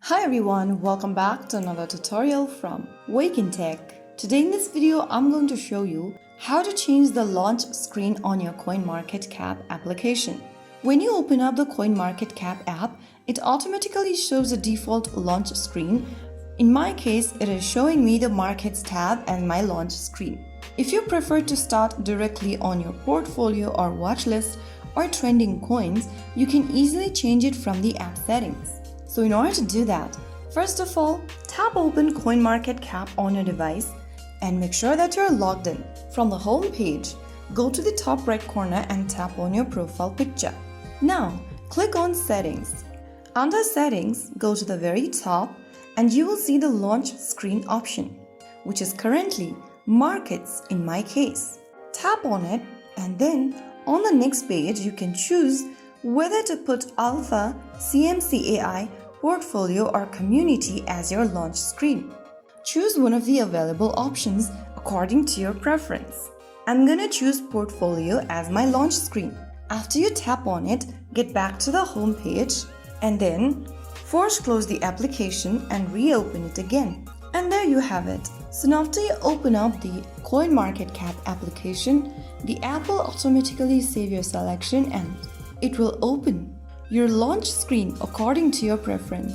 Hi everyone, welcome back to another tutorial from Wake&Tech. Today in this video, I'm going to show you how to change the launch screen on your CoinMarketCap application. When you open up the CoinMarketCap app, it automatically shows the default launch screen. In my case, it is showing me the Markets tab and my launch screen. If you prefer to start directly on your portfolio or watch list or trending coins, you can easily change it from the app settings. So in order to do that, first of all, tap open CoinMarketCap on your device and make sure that you're logged in. From the home page, go to the top right corner and tap on your profile picture. Now, click on Settings. Under Settings, go to the very top and you will see the launch screen option, which is currently Markets in my case. Tap on it and then on the next page, you can choose whether to put Alpha, CMCAI, Portfolio or Community as your launch screen. Choose one of the available options according to your preference. I'm gonna choose Portfolio as my launch screen. After you tap on it, get back to the home page and then force close the application and reopen it again. And there you have it. So now after you open up the CoinMarketCap application, the app will automatically save your selection and it will open your launch screen according to your preference.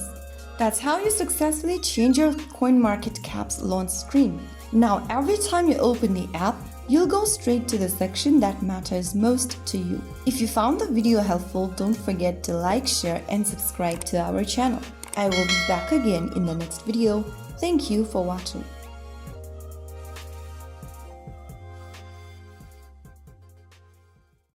That's how you successfully change your CoinMarketCap's launch screen. Now, every time you open the app, you'll go straight to the section that matters most to you. If you found the video helpful, don't forget to like, share, and subscribe to our channel. I will be back again in the next video. Thank you for watching.